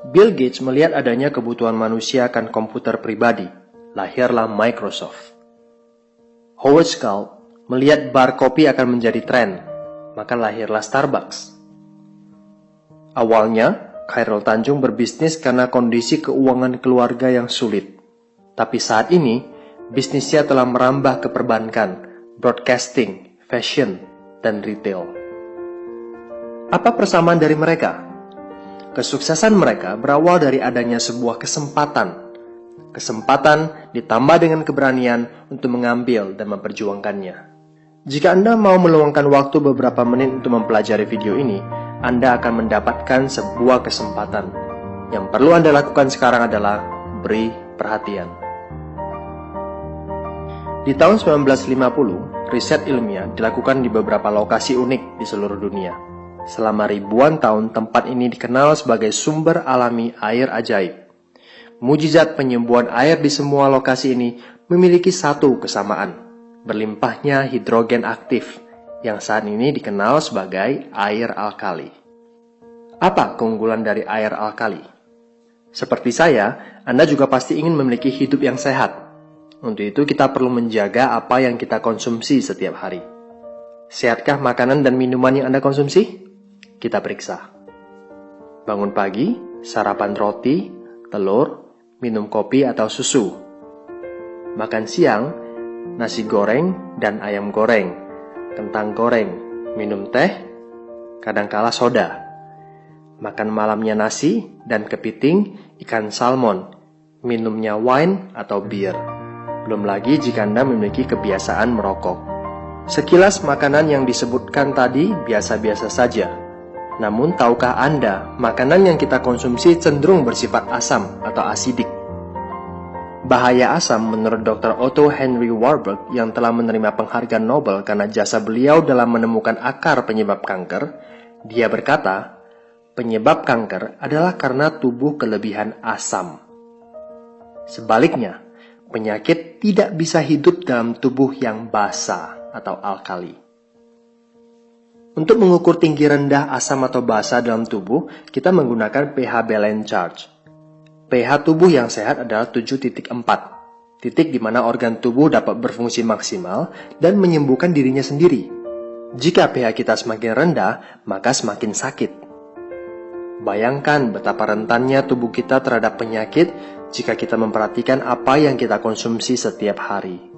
Bill Gates melihat adanya kebutuhan manusia akan komputer pribadi. Lahirlah Microsoft. Howard Schultz melihat bar kopi akan menjadi tren, maka lahirlah Starbucks. Awalnya, Khairul Tanjung berbisnis karena kondisi keuangan keluarga yang sulit. Tapi saat ini, bisnisnya telah merambah ke perbankan, broadcasting, fashion, dan retail. Apa persamaan dari mereka? Kesuksesan mereka berawal dari adanya sebuah kesempatan. Kesempatan ditambah dengan keberanian untuk mengambil dan memperjuangkannya. Jika Anda mau meluangkan waktu beberapa menit untuk mempelajari video ini, Anda akan mendapatkan sebuah kesempatan. Yang perlu Anda lakukan sekarang adalah beri perhatian. Di tahun 1950, riset ilmiah dilakukan di beberapa lokasi unik di seluruh dunia. Selama ribuan tahun, tempat ini dikenal sebagai sumber alami air ajaib. Mujizat penyembuhan air di semua lokasi ini memiliki satu kesamaan, berlimpahnya hidrogen aktif, yang saat ini dikenal sebagai air alkali. Apa keunggulan dari air alkali? Seperti saya, Anda juga pasti ingin memiliki hidup yang sehat. Untuk itu kita perlu menjaga apa yang kita konsumsi setiap hari. Sehatkah makanan dan minuman yang Anda konsumsi? Kita periksa. Bangun pagi, sarapan roti, telur, minum kopi atau susu. Makan siang, nasi goreng dan ayam goreng, kentang goreng, minum teh, kadangkala soda. Makan malamnya nasi dan kepiting, ikan salmon, minumnya wine atau bir. Belum lagi jika Anda memiliki kebiasaan merokok. Sekilas makanan yang disebutkan tadi biasa-biasa saja. Namun tahukah Anda, makanan yang kita konsumsi cenderung bersifat asam atau asidik. Bahaya asam menurut Dr. Otto Henry Warburg yang telah menerima penghargaan Nobel karena jasa beliau dalam menemukan akar penyebab kanker, dia berkata, penyebab kanker adalah karena tubuh kelebihan asam. Sebaliknya, penyakit tidak bisa hidup dalam tubuh yang basa atau alkali. Untuk mengukur tinggi rendah asam atau basa dalam tubuh, kita menggunakan pH balance charge. pH tubuh yang sehat adalah 7.4, titik di mana organ tubuh dapat berfungsi maksimal dan menyembuhkan dirinya sendiri. Jika pH kita semakin rendah, maka semakin sakit. Bayangkan betapa rentannya tubuh kita terhadap penyakit jika kita memperhatikan apa yang kita konsumsi setiap hari.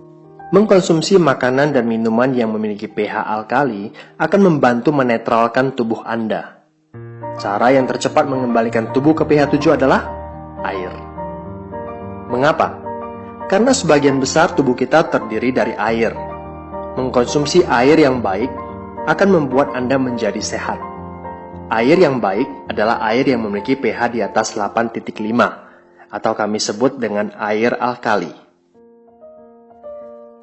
Mengkonsumsi makanan dan minuman yang memiliki pH alkali akan membantu menetralkan tubuh Anda. Cara yang tercepat mengembalikan tubuh ke pH 7 adalah air. Mengapa? Karena sebagian besar tubuh kita terdiri dari air. Mengkonsumsi air yang baik akan membuat Anda menjadi sehat. Air yang baik adalah air yang memiliki pH di atas 8.5, atau kami sebut dengan air alkali.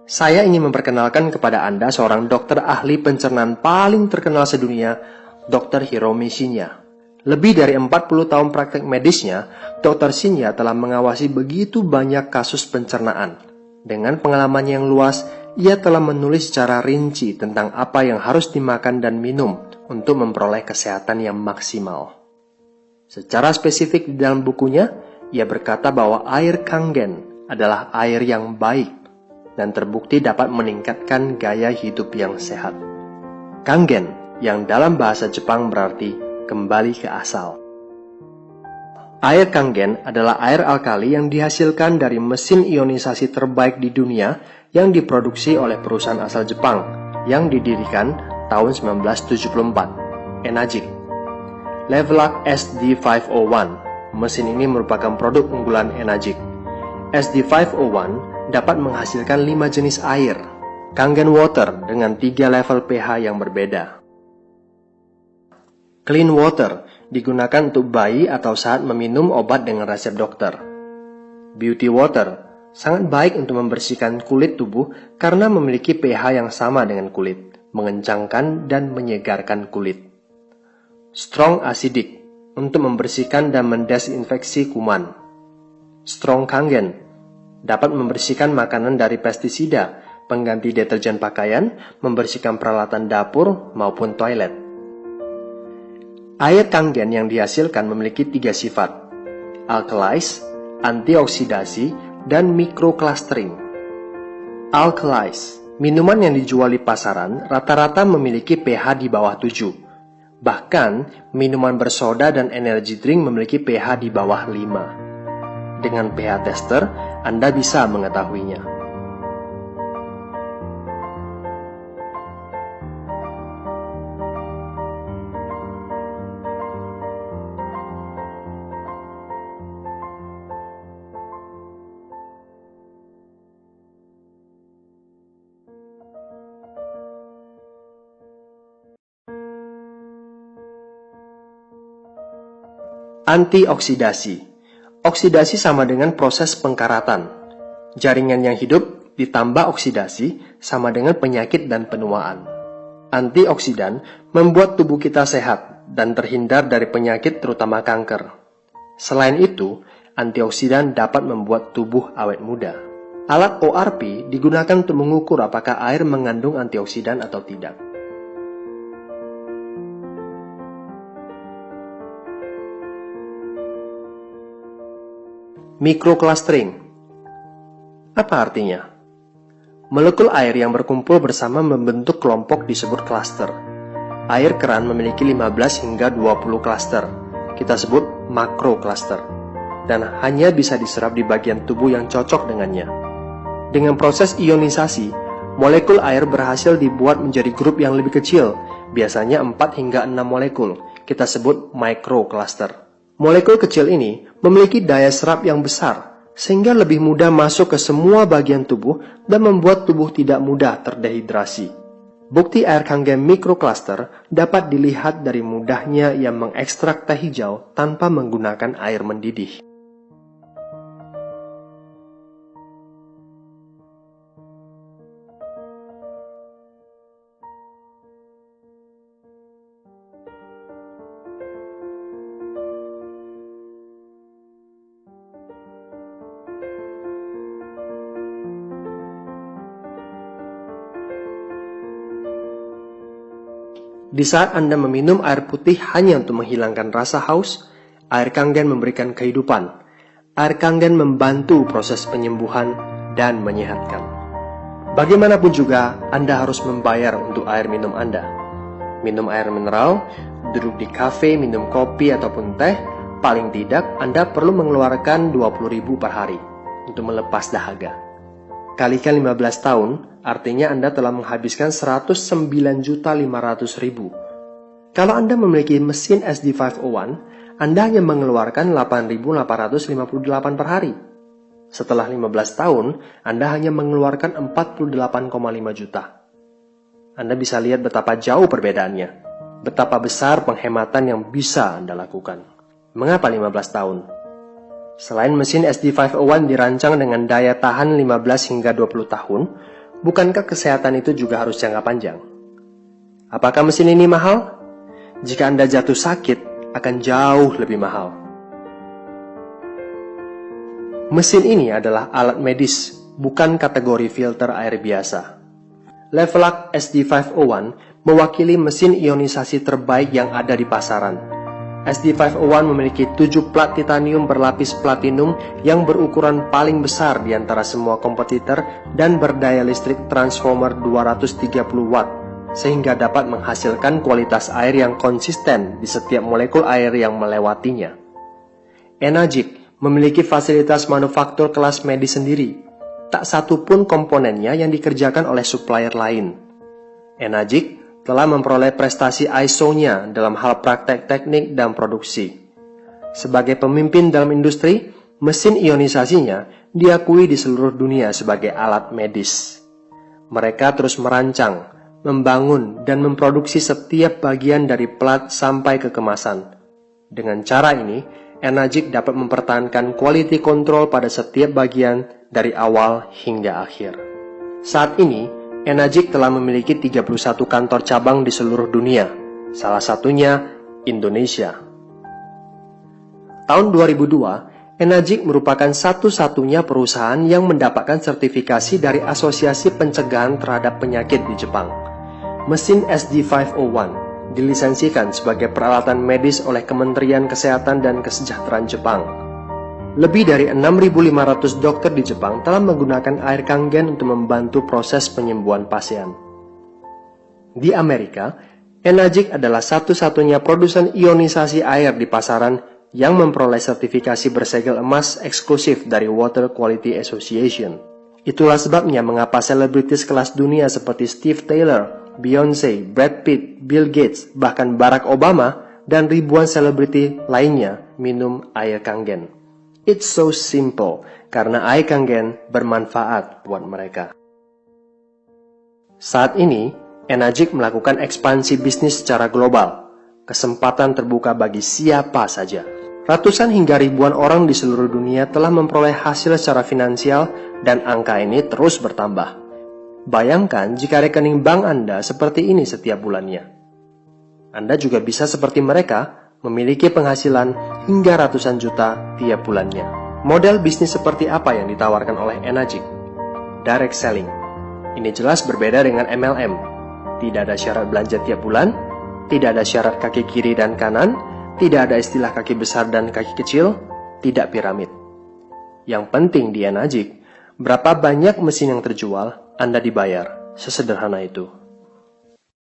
Saya ingin memperkenalkan kepada Anda seorang dokter ahli pencernaan paling terkenal sedunia, Dr. Hiromi Shinya. Lebih dari 40 tahun praktek medisnya, Dr. Shinya telah mengawasi begitu banyak kasus pencernaan. Dengan pengalaman yang luas, ia telah menulis secara rinci tentang apa yang harus dimakan dan minum untuk memperoleh kesehatan yang maksimal. Secara spesifik di dalam bukunya, ia berkata bahwa air Kangen adalah air yang baik dan terbukti dapat meningkatkan gaya hidup yang sehat. Kangen, yang dalam bahasa Jepang berarti kembali ke asal. Air Kangen adalah air alkali yang dihasilkan dari mesin ionisasi terbaik di dunia yang diproduksi oleh perusahaan asal Jepang yang didirikan tahun 1974, Enagic. Levelac SD501, mesin ini merupakan produk unggulan Enagic. SD501 dapat menghasilkan 5 jenis air, Kangen Water dengan 3 level pH yang berbeda. Clean Water digunakan untuk bayi atau saat meminum obat dengan resep dokter. Beauty Water sangat baik untuk membersihkan kulit tubuh karena memiliki pH yang sama dengan kulit, mengencangkan dan menyegarkan kulit. Strong Acidic untuk membersihkan dan mendesinfeksi kuman. Strong Kangen dapat membersihkan makanan dari pestisida, pengganti deterjen pakaian, membersihkan peralatan dapur maupun toilet. Air Kangen yang dihasilkan memiliki 3 sifat, alkalize, antioksidasi, dan microclustering. Alkalize, minuman yang dijual di pasaran rata-rata memiliki pH di bawah 7. Bahkan, minuman bersoda dan energy drink memiliki pH di bawah 5. Dengan pH tester, Anda bisa mengetahuinya. Antioksidasi. Oksidasi sama dengan proses pengkaratan. Jaringan yang hidup ditambah oksidasi sama dengan penyakit dan penuaan. Antioksidan membuat tubuh kita sehat dan terhindar dari penyakit terutama kanker. Selain itu, antioksidan dapat membuat tubuh awet muda. Alat ORP digunakan untuk mengukur apakah air mengandung antioksidan atau tidak. Microclustering. Apa artinya? Molekul air yang berkumpul bersama membentuk kelompok disebut klaster. Air keran memiliki 15 hingga 20 klaster. Kita sebut makrokluster. Dan hanya bisa diserap di bagian tubuh yang cocok dengannya. Dengan proses ionisasi, molekul air berhasil dibuat menjadi grup yang lebih kecil, biasanya 4 hingga 6 molekul. Kita sebut microcluster. Molekul kecil ini memiliki daya serap yang besar, sehingga lebih mudah masuk ke semua bagian tubuh dan membuat tubuh tidak mudah terdehidrasi. Bukti air Kangen microcluster dapat dilihat dari mudahnya ia mengekstrak teh hijau tanpa menggunakan air mendidih. Di saat Anda meminum air putih hanya untuk menghilangkan rasa haus, air Kangen memberikan kehidupan. Air Kangen membantu proses penyembuhan dan menyehatkan. Bagaimanapun juga, Anda harus membayar untuk air minum Anda. Minum air mineral, duduk di kafe, minum kopi ataupun teh, paling tidak Anda perlu mengeluarkan 20.000 per hari untuk melepas dahaga. Kalikan 15 tahun, artinya Anda telah menghabiskan 109.500.000. Kalau Anda memiliki mesin SD501, Anda hanya mengeluarkan 8.858 per hari. Setelah 15 tahun, Anda hanya mengeluarkan 48,5 juta. Anda bisa lihat betapa jauh perbedaannya, betapa besar penghematan yang bisa Anda lakukan. Mengapa 15 tahun? Selain mesin SD501 dirancang dengan daya tahan 15 hingga 20 tahun, bukankah kesehatan itu juga harus jangka panjang? Apakah mesin ini mahal? Jika Anda jatuh sakit, akan jauh lebih mahal. Mesin ini adalah alat medis, bukan kategori filter air biasa. Levelac SD501 mewakili mesin ionisasi terbaik yang ada di pasaran. SD501 memiliki 7 plat titanium berlapis platinum yang berukuran paling besar di antara semua kompetitor dan berdaya listrik transformer 230 watt, sehingga dapat menghasilkan kualitas air yang konsisten di setiap molekul air yang melewatinya. Enagic memiliki fasilitas manufaktur kelas medis sendiri. Tak satu pun komponennya yang dikerjakan oleh supplier lain. Enagic telah memperoleh prestasi ISO-nya dalam hal praktek teknik dan produksi. Sebagai pemimpin dalam industri, mesin ionisasinya diakui di seluruh dunia sebagai alat medis. Mereka terus merancang, membangun, dan memproduksi setiap bagian dari plat sampai ke kemasan. Dengan cara ini, Enagic dapat mempertahankan quality control pada setiap bagian dari awal hingga akhir. Saat ini, Enagic telah memiliki 31 kantor cabang di seluruh dunia, salah satunya Indonesia. Tahun 2002, Enagic merupakan satu-satunya perusahaan yang mendapatkan sertifikasi dari Asosiasi Pencegahan Terhadap Penyakit di Jepang. Mesin SD501 dilisensikan sebagai peralatan medis oleh Kementerian Kesehatan dan Kesejahteraan Jepang. Lebih dari 6.500 dokter di Jepang telah menggunakan air Kangen untuk membantu proses penyembuhan pasien. Di Amerika, Enagic adalah satu-satunya produsen ionisasi air di pasaran yang memperoleh sertifikasi bersegel emas eksklusif dari Water Quality Association. Itulah sebabnya mengapa selebritis kelas dunia seperti Steve Taylor, Beyoncé, Brad Pitt, Bill Gates, bahkan Barack Obama, dan ribuan selebriti lainnya minum air Kangen. It's so simple, karena air Kangen bermanfaat buat mereka. Saat ini, Enagic melakukan ekspansi bisnis secara global. Kesempatan terbuka bagi siapa saja. Ratusan hingga ribuan orang di seluruh dunia telah memperoleh hasil secara finansial dan angka ini terus bertambah. Bayangkan jika rekening bank Anda seperti ini setiap bulannya. Anda juga bisa seperti mereka, memiliki penghasilan hingga ratusan juta tiap bulannya. Model bisnis seperti apa yang ditawarkan oleh Enagic? Direct selling. Ini jelas berbeda dengan MLM. Tidak ada syarat belanja tiap bulan, tidak ada syarat kaki kiri dan kanan, tidak ada istilah kaki besar dan kaki kecil, tidak piramid. Yang penting di Enagic, berapa banyak mesin yang terjual, Anda dibayar. Sesederhana itu.